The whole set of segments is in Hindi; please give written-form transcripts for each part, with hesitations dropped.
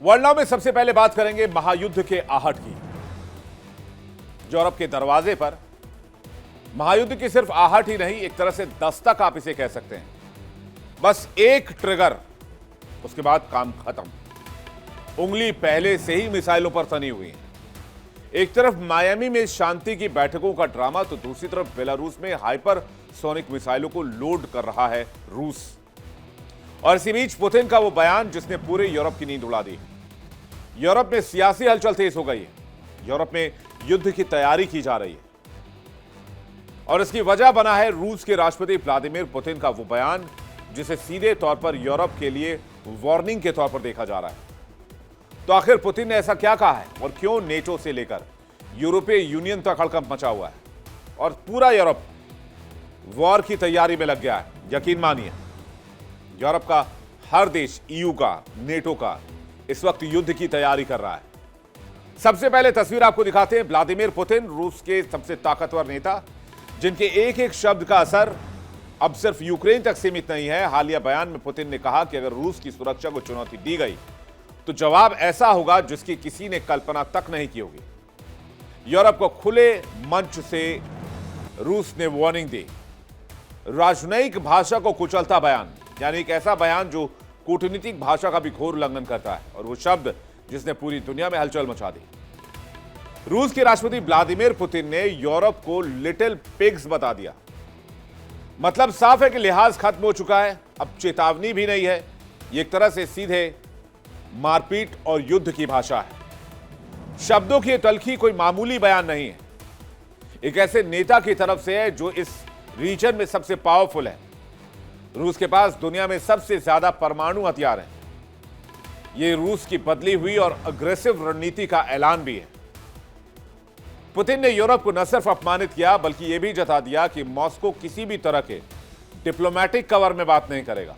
वर्ल्ड नाउ में सबसे पहले बात करेंगे महायुद्ध के आहट की। यूरोप के दरवाजे पर महायुद्ध की सिर्फ आहट ही नहीं, एक तरह से दस्तक आप इसे कह सकते हैं। बस एक ट्रिगर, उसके बाद काम खत्म। उंगली पहले से ही मिसाइलों पर तनी हुई है। एक तरफ मायामी में शांति की बैठकों का ड्रामा, तो दूसरी तरफ बेलारूस में हाइपरसोनिक मिसाइलों को लोड कर रहा है रूस। और इसी बीच पुतिन का वो बयान जिसने पूरे यूरोप की नींद उड़ा दी। यूरोप में सियासी हलचल तेज हो गई है। यूरोप में युद्ध की तैयारी की जा रही है और इसकी वजह बना है रूस के राष्ट्रपति व्लादिमीर पुतिन का वो बयान, जिसे सीधे तौर पर यूरोप के लिए वार्निंग के तौर पर देखा जा रहा है। तो आखिर पुतिन ने ऐसा क्या कहा है और क्यों नेटो से लेकर यूरोपीय यूनियन तक हड़कंप मचा हुआ है और पूरा यूरोप वॉर की तैयारी में लग गया है। यकीन मानिए, यूरोप का हर देश, ईयू का, नेटो का, इस वक्त युद्ध की तैयारी कर रहा है। सबसे पहले तस्वीर आपको दिखाते हैं। व्लादिमीर पुतिन, रूस के सबसे ताकतवर नेता, जिनके एक एक शब्द का असर अब सिर्फ यूक्रेन तक सीमित नहीं है। हालिया बयान में पुतिन ने कहा कि अगर रूस की सुरक्षा को चुनौती दी गई तो जवाब ऐसा होगा जिसकी किसी ने कल्पना तक नहीं की होगी। यूरोप को खुले मंच से रूस ने वार्निंग दी। राजनयिक भाषा को कुचलता बयान, यानी एक ऐसा बयान जो कूटनीतिक भाषा का भी घोर उल्लंघन करता है, और वो शब्द जिसने पूरी दुनिया में हलचल मचा दी। रूस के राष्ट्रपति व्लादिमीर पुतिन ने यूरोप को लिटिल पिग्स बता दिया। मतलब साफ है कि लिहाज खत्म हो चुका है, अब चेतावनी भी नहीं है। ये एक तरह से सीधे मारपीट और युद्ध की भाषा है। शब्दों की तलखी कोई मामूली बयान नहीं है। एक ऐसे नेता की तरफ से है जो इस रीजन में सबसे पावरफुल है। रूस के पास दुनिया में सबसे ज्यादा परमाणु हथियार हैं। यह रूस की बदली हुई और अग्रेसिव रणनीति का ऐलान भी है। पुतिन ने यूरोप को न सिर्फ अपमानित किया, बल्कि यह भी जता दिया कि मॉस्को किसी भी तरह के डिप्लोमेटिक कवर में बात नहीं करेगा।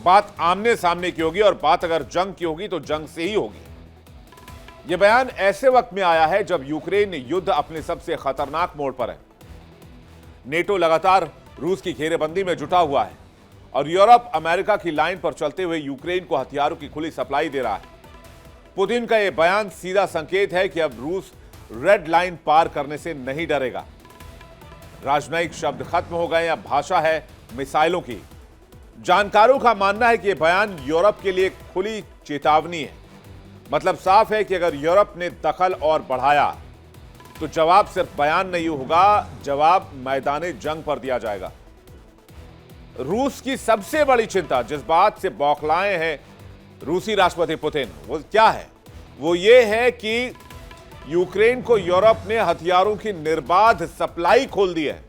बात आमने सामने की होगी, और बात अगर जंग की होगी तो जंग से ही होगी। यह बयान ऐसे वक्त में आया है जब यूक्रेन युद्ध अपने सबसे खतरनाक मोड़ पर है। नेटो लगातार रूस की घेरेबंदी में जुटा हुआ है और यूरोप अमेरिका की लाइन पर चलते हुए यूक्रेन को हथियारों की खुली सप्लाई दे रहा है। पुतिन का यह बयान सीधा संकेत है कि अब रूस रेड लाइन पार करने से नहीं डरेगा। राजनयिक शब्द खत्म हो गए, अब भाषा है मिसाइलों की। जानकारों का मानना है कि यह बयान यूरोप के लिए खुली चेतावनी है। मतलब साफ है कि अगर यूरोप ने दखल और बढ़ाया तो जवाब सिर्फ बयान नहीं होगा, जवाब मैदाने जंग पर दिया जाएगा। रूस की सबसे बड़ी चिंता, जिस बात से बौखलाए हैं रूसी राष्ट्रपति पुतिन, वो क्या है? वो ये है कि यूक्रेन को यूरोप ने हथियारों की निर्बाध सप्लाई खोल दी है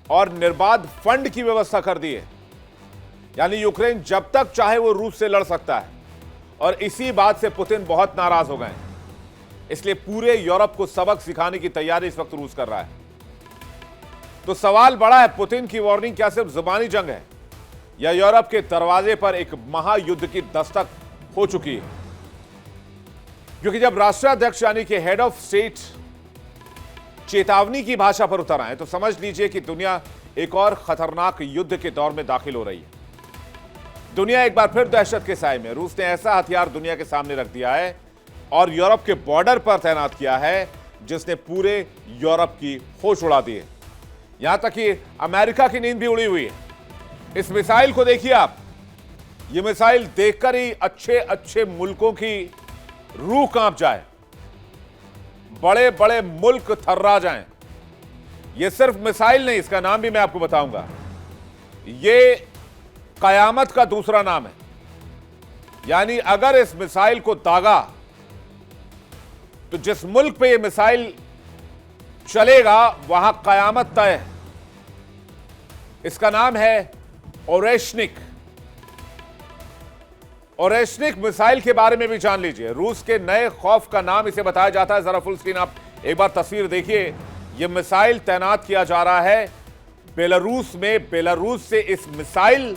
और निर्बाध फंड की व्यवस्था कर दी है। यानी यूक्रेन जब तक चाहे वो रूस से लड़ सकता है, और इसी बात से पुतिन बहुत नाराज हो गए। इसलिए पूरे यूरोप को सबक सिखाने की तैयारी इस वक्त रूस कर रहा है। तो सवाल बड़ा है, पुतिन की वार्निंग क्या सिर्फ जुबानी जंग है या यूरोप के दरवाजे पर एक महायुद्ध की दस्तक हो चुकी है? क्योंकि जब राष्ट्राध्यक्ष यानी कि हेड ऑफ स्टेट चेतावनी की भाषा पर उतर आए तो समझ लीजिए कि दुनिया एक और खतरनाक युद्ध के दौर में दाखिल हो रही है। दुनिया एक बार फिर दहशत के साए में। रूस ने ऐसा हथियार दुनिया के सामने रख दिया है और यूरोप के बॉर्डर पर तैनात किया है, जिसने पूरे यूरोप की होश उड़ा दी है। यहां तक कि अमेरिका की नींद भी उड़ी हुई है। इस मिसाइल को देखिए आप। यह मिसाइल देखकर ही अच्छे अच्छे मुल्कों की रूह कांप जाए, बड़े बड़े मुल्क थर्रा जाएं। यह सिर्फ मिसाइल नहीं, इसका नाम भी मैं आपको बताऊंगा। यह कयामत का दूसरा नाम है। यानी अगर इस मिसाइल को दागा तो जिस मुल्क पे यह मिसाइल चलेगा वहां कयामत तय है। इसका नाम है ओरेशनिक। ओरेशनिक मिसाइल के बारे में भी जान लीजिए। रूस के नए खौफ का नाम इसे बताया जाता है। जरा फुल स्क्रीन आप एक बार तस्वीर देखिए। यह मिसाइल तैनात किया जा रहा है बेलारूस में। बेलारूस से इस मिसाइल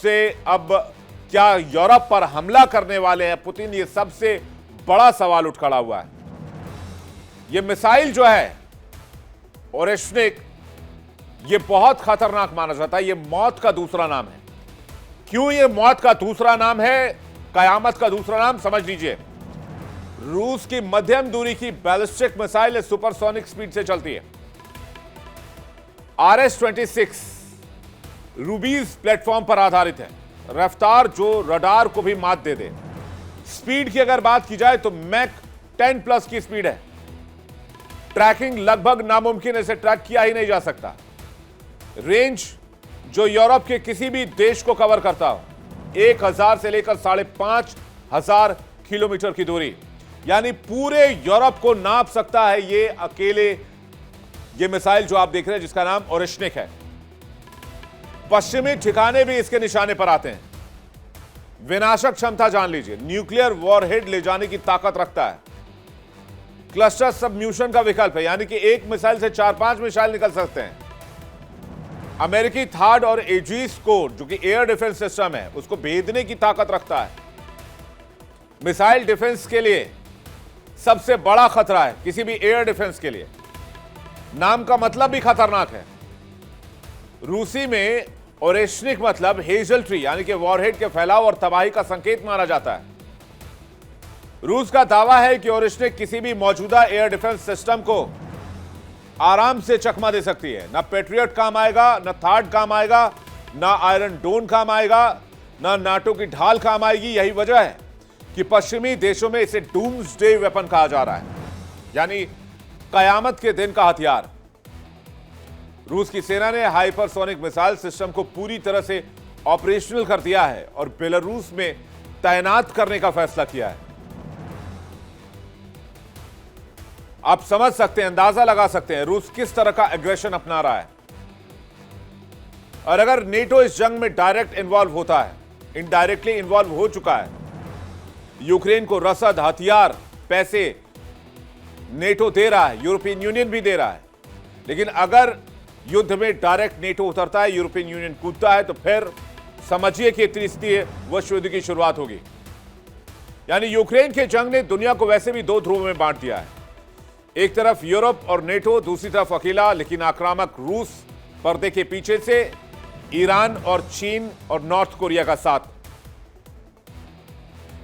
से अब क्या यूरोप पर हमला करने वाले हैं पुतिन? यह सबसे बड़ा सवाल उठ खड़ा हुआ है। यह मिसाइल जो है ओरेशनिक, यह बहुत खतरनाक माना जाता है। यह मौत का दूसरा नाम है। क्यों ये मौत का दूसरा नाम है, कयामत का दूसरा नाम? समझ लीजिए, रूस की मध्यम दूरी की बैलिस्टिक मिसाइल सुपरसोनिक स्पीड से चलती है। RS-26 रूबीज प्लेटफॉर्म पर आधारित है। रफ्तार जो रडार को भी मात दे दे। स्पीड की अगर बात की जाए तो मैक 10 प्लस की स्पीड है। ट्रैकिंग लगभग नामुमकिन, इसे ट्रैक किया ही नहीं जा सकता। रेंज जो यूरोप के किसी भी देश को कवर करता हो, 1000 से लेकर 5500 किलोमीटर की दूरी, यानी पूरे यूरोप को नाप सकता है ये अकेले ये मिसाइल जो आप देख रहे हैं, जिसका नाम ओरेश्निक है। पश्चिमी ठिकाने भी इसके निशाने पर आते हैं। विनाशक क्षमता जान लीजिए, न्यूक्लियर वॉरहेड ले जाने की ताकत रखता है। क्लस्टर सबम्यूशन का विकल्प है, यानी कि एक मिसाइल से 4-5 मिसाइल निकल सकते हैं। अमेरिकी थार्ड और एजीस कोड जो कि एयर डिफेंस सिस्टम है, उसको भेदने की ताकत रखता है। मिसाइल डिफेंस के लिए सबसे बड़ा खतरा है, किसी भी एयर डिफेंस के लिए। नाम का मतलब भी खतरनाक है। रूसी में ओरेश्निक मतलब हेजल ट्री, यानी कि वॉरहेड के फैलाव और तबाही का संकेत माना जाता है। रूस का दावा है कि ओरेश्निक किसी भी मौजूदा एयर डिफेंस सिस्टम को आराम से चकमा दे सकती है। ना पेट्रियट काम आएगा, ना थार्ड काम आएगा, ना आयरन डोन काम आएगा, ना नाटो की ढाल काम आएगी। यही वजह है कि पश्चिमी देशों में इसे डूम्सडे वेपन कहा जा रहा है, यानी कयामत के दिन का हथियार। रूस की सेना ने हाइपरसोनिक मिसाइल सिस्टम को पूरी तरह से ऑपरेशनल कर दिया है और बेलारूस में तैनात करने का फैसला किया है। आप समझ सकते हैं, अंदाजा लगा सकते हैं रूस किस तरह का एग्रेशन अपना रहा है। और अगर नेटो इस जंग में डायरेक्ट इन्वॉल्व होता है, इनडायरेक्टली इन्वॉल्व हो चुका है। यूक्रेन को रसद, हथियार, पैसे नेटो दे रहा है, यूरोपियन यूनियन भी दे रहा है। लेकिन अगर युद्ध में डायरेक्ट नेटो उतरता है, यूरोपियन यूनियन कूदता है, तो फिर समझिए कि तृतीय विश्व युद्ध की शुरुआत होगी। यानी यूक्रेन के जंग ने दुनिया को वैसे भी दो ध्रुवों में बांट दिया है। एक तरफ यूरोप और नेटो, दूसरी तरफ अकेला लेकिन आक्रामक रूस, पर्दे के पीछे से ईरान और चीन और नॉर्थ कोरिया का साथ।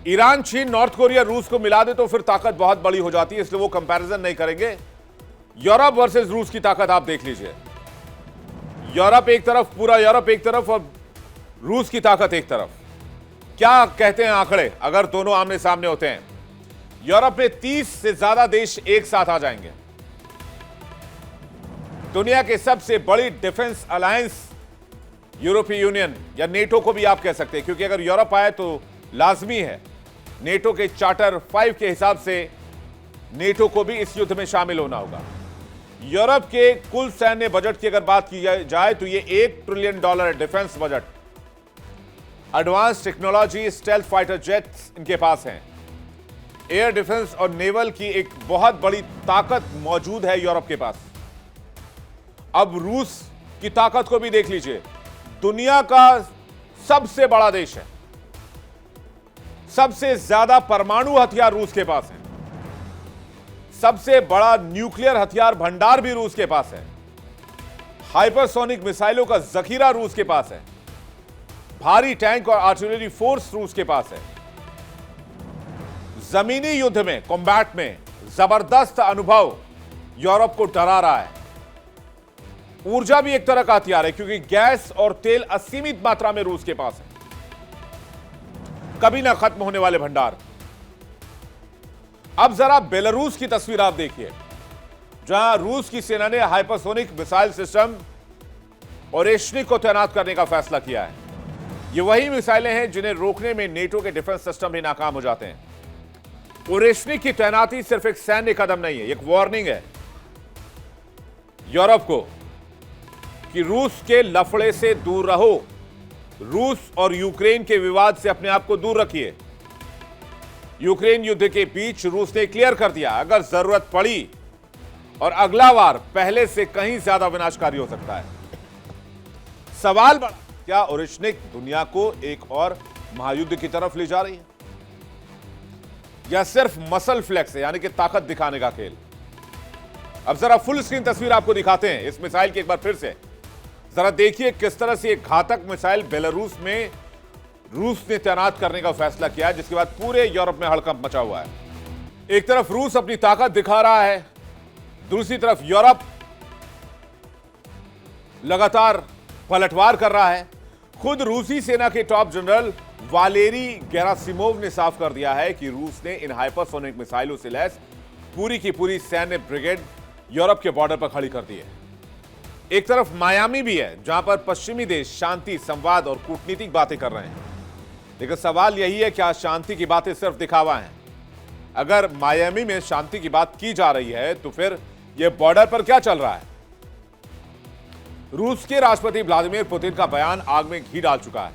ईरान, चीन, नॉर्थ कोरिया, रूस को मिला दे तो फिर ताकत बहुत बड़ी हो जाती है, इसलिए वो कंपैरिजन नहीं करेंगे। यूरोप वर्सेस रूस की ताकत आप देख लीजिए। यूरोप एक तरफ, पूरा यूरोप एक तरफ और रूस की ताकत एक तरफ। क्या कहते हैं आंकड़े अगर दोनों आमने सामने होते हैं? यूरोप में 30 से ज्यादा देश एक साथ आ जाएंगे। दुनिया के सबसे बड़ी डिफेंस अलायंस यूरोपीय यूनियन या नेटो को भी आप कह सकते हैं, क्योंकि अगर यूरोप आए तो लाजमी है नेटो के चार्टर 5 के हिसाब से नेटो को भी इस युद्ध में शामिल होना होगा। यूरोप के कुल सैन्य बजट की अगर बात की जाए तो ये $1 trillion defence budget. Advance technology, stealth fighter jets इनके पास हैं। एयर डिफेंस और नेवल की एक बहुत बड़ी ताकत मौजूद है यूरोप के पास। अब रूस की ताकत को भी देख लीजिए। दुनिया का सबसे बड़ा देश है, सबसे ज्यादा परमाणु हथियार रूस के पास है, सबसे बड़ा न्यूक्लियर हथियार भंडार भी रूस के पास है, हाइपरसोनिक मिसाइलों का जखीरा रूस के पास है, भारी टैंक और आर्टिलरी फोर्स रूस के पास है। जमीनी युद्ध में, कॉम्बैट में जबरदस्त अनुभव यूरोप को डरा रहा है। ऊर्जा भी एक तरह का हथियार है, क्योंकि गैस और तेल असीमित मात्रा में रूस के पास है, कभी ना खत्म होने वाले भंडार। अब जरा बेलारूस की तस्वीर आप देखिए, जहां रूस की सेना ने हाइपरसोनिक मिसाइल सिस्टम ओरेश्निक को तैनात करने का फैसला किया है। ये वही मिसाइलें हैं जिन्हें रोकने में नेटो के डिफेंस सिस्टम भी नाकाम हो जाते हैं। ओरेश्निक की तैनाती सिर्फ एक सैन्य कदम नहीं है, एक वार्निंग है यूरोप को कि रूस के लफड़े से दूर रहो। रूस और यूक्रेन के विवाद से अपने आप को दूर रखिए। यूक्रेन युद्ध के बीच रूस ने क्लियर कर दिया, अगर जरूरत पड़ी और अगला वार पहले से कहीं ज्यादा विनाशकारी हो सकता है। सवाल बड़ा, क्या ओरेश्निक दुनिया को एक और महायुद्ध की तरफ ले जा रही है, या सिर्फ मसल फ्लेक्स है, यानी कि ताकत दिखाने का खेल? अब जरा फुल स्क्रीन तस्वीर आपको दिखाते हैं इस मिसाइल की एक बार फिर से। जरा देखिए किस तरह से एक घातक मिसाइल बेलारूस में रूस ने तैनात करने का फैसला किया है, जिसके बाद पूरे यूरोप में हड़कंप मचा हुआ है। एक तरफ रूस अपनी ताकत दिखा रहा है, दूसरी तरफ यूरोप लगातार पलटवार कर रहा है। खुद रूसी सेना के टॉप जनरल वालेरी गेरासिमोव ने साफ कर दिया है कि रूस ने इन हाइपरसोनिक मिसाइलों से लैस पूरी की पूरी सैन्य ब्रिगेड यूरोप के बॉर्डर पर खड़ी कर दी है। एक तरफ मायामी भी है, जहां पर पश्चिमी देश शांति, संवाद और कूटनीतिक बातें कर रहे हैं। लेकिन सवाल यही है, क्या शांति की बातें सिर्फ दिखावा हैं? अगर मायामी में शांति की बात की जा रही है, तो फिर यह बॉर्डर पर क्या चल रहा है? रूस के राष्ट्रपति व्लादिमीर पुतिन का बयान आग में घी डाल चुका है।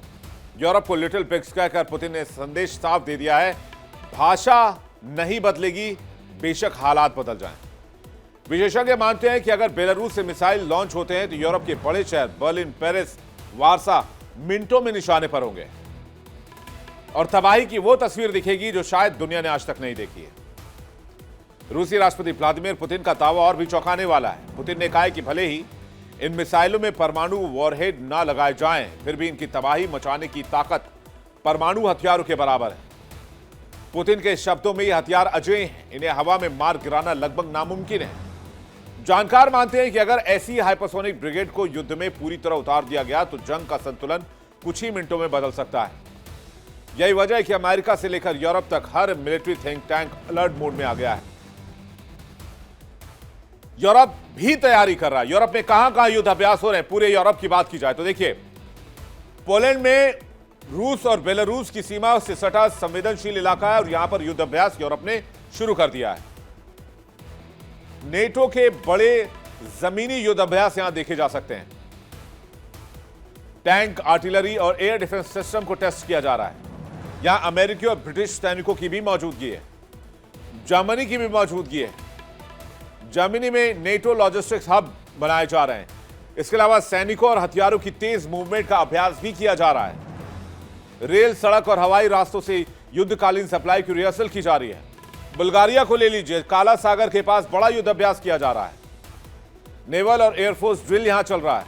यूरोप को लिटिल पिग्स कहकर पुतिन ने संदेश साफ दे दिया है, भाषा नहीं बदलेगी, बेशक हालात बदल जाएं। विशेषज्ञ मानते हैं कि अगर बेलारूस से मिसाइल लॉन्च होते हैं तो यूरोप के बड़े शहर बर्लिन, पेरिस, वार्सा मिनटों में निशाने पर होंगे और तबाही की वो तस्वीर दिखेगी जो शायद दुनिया ने आज तक नहीं देखी है। रूसी राष्ट्रपति व्लादिमीर पुतिन का दावा और भी चौंकाने वाला है। पुतिन ने कहा है कि भले ही इन मिसाइलों में परमाणु वॉरहेड ना लगाए जाएं, फिर भी इनकी तबाही मचाने की ताकत परमाणु हथियारों के बराबर है। पुतिन के शब्दों में ये हथियार अजेय हैं, इन्हें हवा में मार गिराना लगभग नामुमकिन है। जानकार मानते हैं कि अगर ऐसी हाइपरसोनिक ब्रिगेड को युद्ध में पूरी तरह उतार दिया गया तो जंग का संतुलन कुछ ही मिनटों में बदल सकता है। यही वजह है कि अमेरिका से लेकर यूरोप तक हर military think tank alert mode में आ गया है। यूरोप भी तैयारी कर रहा है। यूरोप में कहां युद्ध अभ्यास हो रहे हैं, पूरे यूरोप की बात की जाए तो देखिए, पोलैंड में रूस और बेलारूस की सीमा से सटा संवेदनशील इलाका है और यहां पर युद्ध अभ्यास यूरोप ने शुरू कर दिया है। नेटो के बड़े जमीनी युद्ध अभ्यास यहां देखे जा सकते हैं। टैंक, आर्टिलरी और एयर डिफेंस सिस्टम को टेस्ट किया जा रहा है। यहां अमेरिकी और ब्रिटिश सैनिकों की भी मौजूदगी है, जर्मनी की भी मौजूदगी है। जर्मनी में नेटो लॉजिस्टिक्स हब बनाए जा रहे हैं। इसके अलावा सैनिकों और हथियारों की तेज मूवमेंट का अभ्यास भी किया जा रहा है। रेल, सड़क और हवाई रास्तों से युद्धकालीन सप्लाई की रिहर्सल की जा रही है। बुल्गारिया को ले लीजिए, काला सागर के पास बड़ा युद्ध अभ्यास किया जा रहा है। नेवल और एयरफोर्स ड्रिल यहां चल रहा है।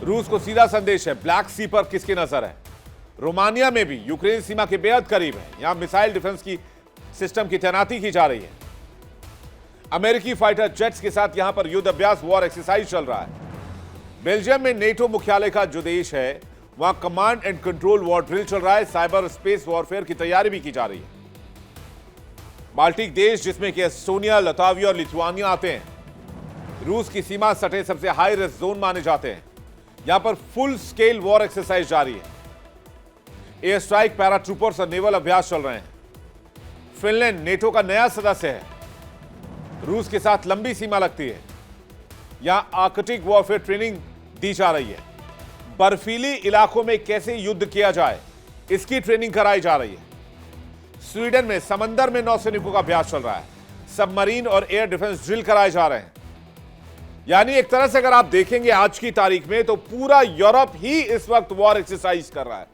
रूस को सीधा संदेश है, ब्लैक सी पर किसकी नजर है। रोमानिया में भी यूक्रेन सीमा के बेहद करीब है, यहां मिसाइल डिफेंस की सिस्टम की तैनाती की जा रही है। अमेरिकी फाइटर जेट्स के साथ यहां पर युद्ध अभ्यास वॉर एक्सरसाइज चल रहा है। बेल्जियम में नेटो मुख्यालय का जो देश है, वहां command and control war drill चल रहा है। साइबर स्पेस वॉरफेयर की तैयारी भी की जा रही है। बाल्टिक देश, जिसमें कि एस्टोनिया, लताविया और लिथुआनिया आते हैं, रूस की सीमा सटे सबसे हाई रिस्क जोन माने जाते हैं। यहां पर फुल स्केल वॉर एक्सरसाइज जारी है। एयर स्ट्राइक, पैराट्रूपर्स और नेवल अभ्यास चल रहे हैं। फिनलैंड नेटो का नया सदस्य है, रूस के साथ लंबी सीमा लगती है। यहां आर्कटिक वॉरफेयर ट्रेनिंग दी जा रही है। बर्फीली इलाकों में कैसे युद्ध किया जाए, इसकी ट्रेनिंग कराई जा रही है। स्वीडन में समंदर में नौसैनिकों का अभ्यास चल रहा है। सबमरीन और एयर डिफेंस ड्रिल कराए जा रहे हैं। यानी एक तरह से अगर आप देखेंगे आज की तारीख में, तो पूरा यूरोप ही इस वक्त वॉर एक्सरसाइज कर रहा है।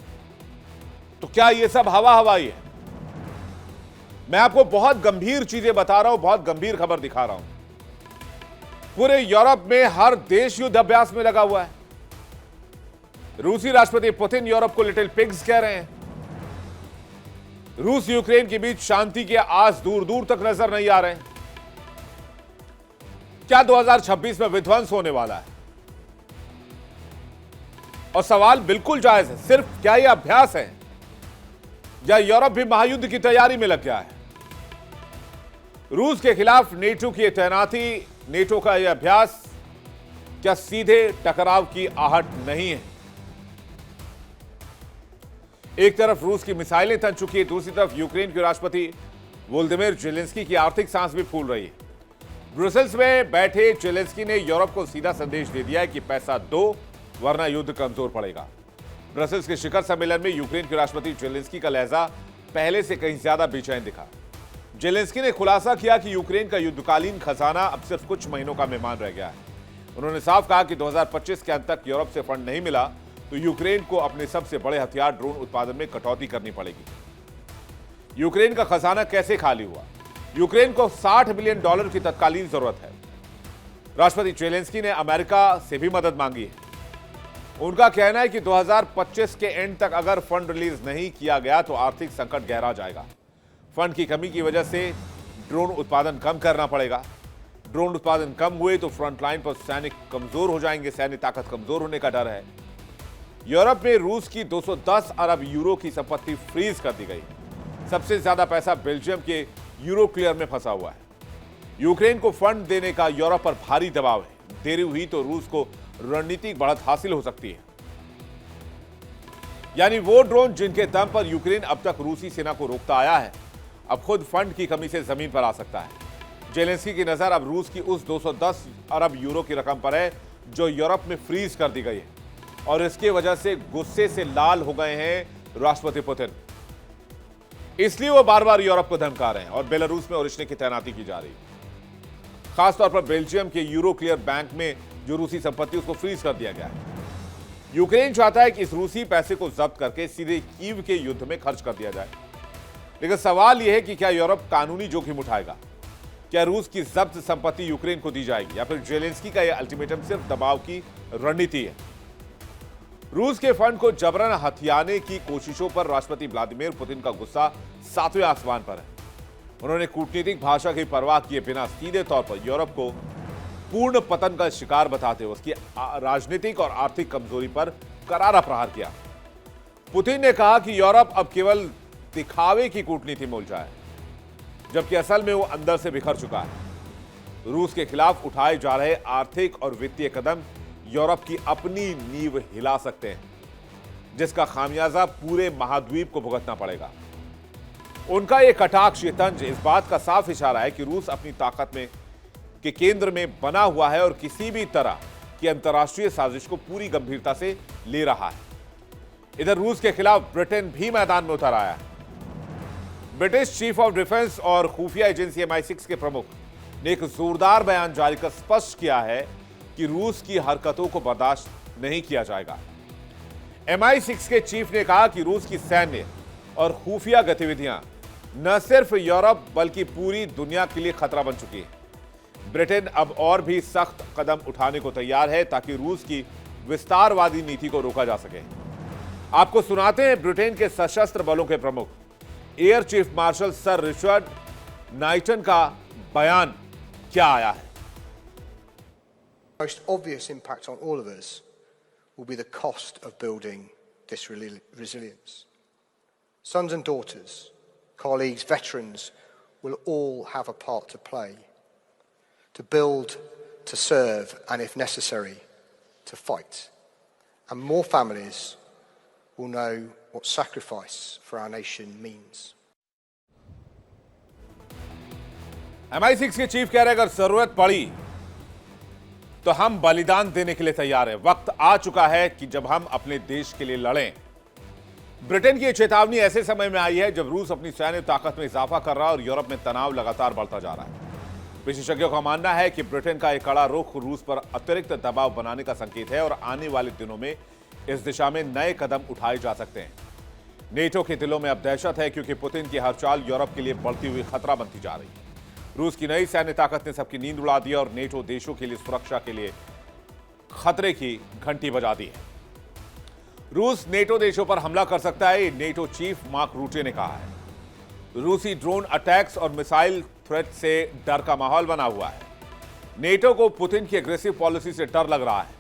तो क्या यह सब हवा हवाई है? मैं आपको बहुत गंभीर चीजें बता रहा हूं, बहुत गंभीर खबर दिखा रहा हूं। पूरे यूरोप में हर देश युद्ध अभ्यास में लगा हुआ है। रूसी राष्ट्रपति पुतिन यूरोप को लिटिल पिग्स कह रहे हैं। रूस यूक्रेन के बीच शांति के आज दूर दूर तक नजर नहीं आ रहे हैं। क्या 2026 में विध्वंस होने वाला है? और सवाल बिल्कुल जायज है, सिर्फ क्या यह अभ्यास है या यूरोप भी महायुद्ध की तैयारी में लग गया है? रूस के खिलाफ नेटो की तैनाती, नेटो का यह अभ्यास क्या सीधे टकराव की आहट नहीं है? एक तरफ रूस की मिसाइलें थम चुकी है, दूसरी तरफ यूक्रेन के राष्ट्रपति वोलोदिमीर जेलेंस्की की आर्थिक सांस भी फूल रही है। ब्रुसेल्स में बैठे जेलेंस्की ने यूरोप को सीधा संदेश दे दिया है कि पैसा दो, वरना युद्ध कमजोर पड़ेगा। ब्रसेल्स के शिखर सम्मेलन में यूक्रेन के राष्ट्रपति जेलेंस्की का लहजा पहले से कहीं ज्यादा बेचैन दिखा। जेलेंस्की ने खुलासा किया कि यूक्रेन का युद्धकालीन खजाना अब सिर्फ कुछ महीनों का मेहमान रह गया है। उन्होंने साफ कहा कि 2025 के अंत तक यूरोप से फंड नहीं मिला तो यूक्रेन को अपने सबसे बड़े हथियार ड्रोन उत्पादन में कटौती करनी पड़ेगी। यूक्रेन का खजाना कैसे खाली हुआ? यूक्रेन को $60 बिलियन की तत्कालीन जरूरत है। राष्ट्रपति जेलेंस्की ने अमेरिका से भी मदद मांगी है। उनका कहना है कि 2025 के एंड तक अगर फंड रिलीज नहीं किया गया तो आर्थिक संकट गहरा जाएगा। फंड की कमी की वजह से ड्रोन उत्पादन कम करना पड़ेगा। ड्रोन उत्पादन कम हुए तो फ्रंटलाइन पर सैनिक कमजोर हो जाएंगे, सैन्य ताकत कमजोर होने का डर है। यूरोप में रूस की 210 अरब यूरो की संपत्ति फ्रीज कर दी गई। सबसे ज्यादा पैसा बेल्जियम के यूरोक्लियर में फंसा हुआ है। यूक्रेन को फंड देने का यूरोप पर भारी दबाव है। देरी हुई तो रूस को रणनीतिक बढ़त हासिल हो सकती है। यानी वो ड्रोन जिनके दम पर यूक्रेन अब तक रूसी सेना को रोकता आया है, अब खुद फंड की कमी से जमीन पर आ सकता है। जेलेंस्की की नजर अब रूस की उस 210 अरब यूरो की रकम पर है जो यूरोप में फ्रीज कर दी गई है, और इसकी वजह से गुस्से से लाल हो गए हैं राष्ट्रपति पुतिन। इसलिए वो बार बार यूरोप को धमका रहे हैं और बेलारूस में ओरिशने की तैनाती की जा रही है। खासतौर पर बेल्जियम के यूरोक्लियर बैंक में जो रूसी संपत्ति उसको फ्रीज कर दिया गया है। यूक्रेन चाहता है कि इस रूसी पैसे को जब्त करके सीधे कीव के युद्ध में खर्च कर दिया जाए। लेकिन सवाल यह है कि क्या यूरोप कानूनी जोखिम उठाएगा? क्या रूस की जब्त संपत्ति यूक्रेन को दी जाएगी, या फिर जेलेंस्की का यह अल्टीमेटम सिर्फ दबाव की रणनीति है? रूस के फंड को जबरन हथियाने की कोशिशों पर राष्ट्रपति व्लादिमीर पुतिन का गुस्सा 7वें आसमान पर है। उन्होंने कूटनीतिक भाषा की परवाह किए बिना सीधे तौर पर यूरोप को पूर्ण पतन का शिकार बताते हुए उसकी राजनीतिक और आर्थिक कमजोरी पर करारा प्रहार किया। पुतिन ने कहा कि यूरोप अब केवल दिखावे की कूटनीति में उलझा है, जबकि असल में वो अंदर से बिखर चुका है। रूस के खिलाफ उठाए जा रहे आर्थिक और वित्तीय कदम यूरोप की अपनी नींव हिला सकते हैं, जिसका खामियाजा पूरे महाद्वीप को भुगतना पड़ेगा। उनका यह कटाक्ष, ये तंज इस बात का साफ इशारा है कि रूस अपनी ताकत में के केंद्र में बना हुआ है और किसी भी तरह की अंतर्राष्ट्रीय साजिश को पूरी गंभीरता से ले रहा है। इधर रूस के खिलाफ ब्रिटेन भी मैदान में उतर आया है। ब्रिटिश चीफ ऑफ डिफेंस और खुफिया एजेंसी MI6 के प्रमुख ने एक जोरदार बयान जारी कर स्पष्ट किया है कि रूस की हरकतों को बर्दाश्त नहीं किया जाएगा। MI6 के चीफ ने कहा कि रूस की सैन्य और खुफिया गतिविधियां न सिर्फ यूरोप बल्कि पूरी दुनिया के लिए खतरा बन चुकी है। ब्रिटेन अब और भी सख्त कदम उठाने को तैयार है ताकि रूस की विस्तारवादी नीति को रोका जा सके। आपको सुनाते हैं ब्रिटेन के सशस्त्र बलों के प्रमुख air chief marshal sir Richard Knighton का बयान क्या आया है। Most obvious impact on all of us will be the cost of building this resilience. Sons and daughters, colleagues, veterans will all have a part to play, to build, to serve, and if necessary, to fight. And more families will know what sacrifice for our nation means. MI6 के चीफ कह रहे हैं अगर जरूरत पड़ी तो हम बलिदान देने के लिए तैयार हैं। वक्त आ चुका है कि जब हम अपने देश के लिए लड़ें। ब्रिटेन की चेतावनी ऐसे समय में आई है जब रूस अपनी सैन्य ताकत में इजाफा कर रहा है और यूरोप में तनाव लगातार बढ़ता जा रहा है। विशेषज्ञों का मानना है कि ब्रिटेन का एक कड़ा रुख रूस पर अतिरिक्त दबाव बनाने का संकेत है और आने वाले दिनों में इस दिशा में नए कदम उठाए जा सकते हैं। नेटो के दिलों में अब दहशत है क्योंकि पुतिन की हर चाल यूरोप के लिए बढ़ती हुई खतरा बनती जा रही है। रूस की नई सैन्य ताकत ने सबकी नींद उड़ा दी और नेटो देशों के लिए सुरक्षा के लिए खतरे की घंटी बजा दी है। रूस नेटो देशों पर हमला कर सकता है, नेटो चीफ मार्क रूटे ने कहा है। रूसी ड्रोन अटैक्स और मिसाइल थ्रेट से डर का माहौल बना हुआ है। नेटो को पुतिन की एग्रेसिव पॉलिसी से डर लग रहा है।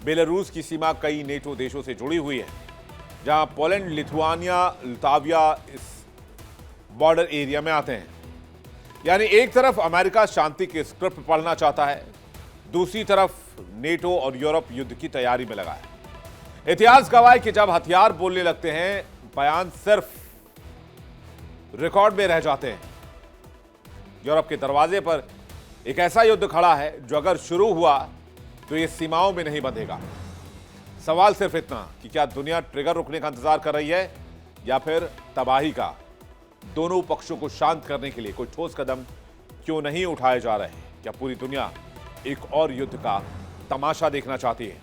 बेलारूस की सीमा कई नेटो देशों से जुड़ी हुई है, जहां पोलैंड, लिथुआनिया, लिथाविया इस बॉर्डर एरिया में आते हैं। यानी एक तरफ अमेरिका शांति के स्क्रिप्ट पढ़ना चाहता है, दूसरी तरफ नेटो और यूरोप युद्ध की तैयारी में लगा है। इतिहास गवाह है कि जब हथियार बोलने लगते हैं, बयान सिर्फ रिकॉर्ड में रह जाते हैं। यूरोप के दरवाजे पर एक ऐसा युद्ध खड़ा है जो अगर शुरू हुआ तो ये सीमाओं में नहीं बंधेगा। सवाल सिर्फ इतना कि क्या दुनिया ट्रिगर रुकने का इंतजार कर रही है या फिर तबाही का। दोनों पक्षों को शांत करने के लिए कोई ठोस कदम क्यों नहीं उठाए जा रहे हैं? क्या पूरी दुनिया एक और युद्ध का तमाशा देखना चाहती है?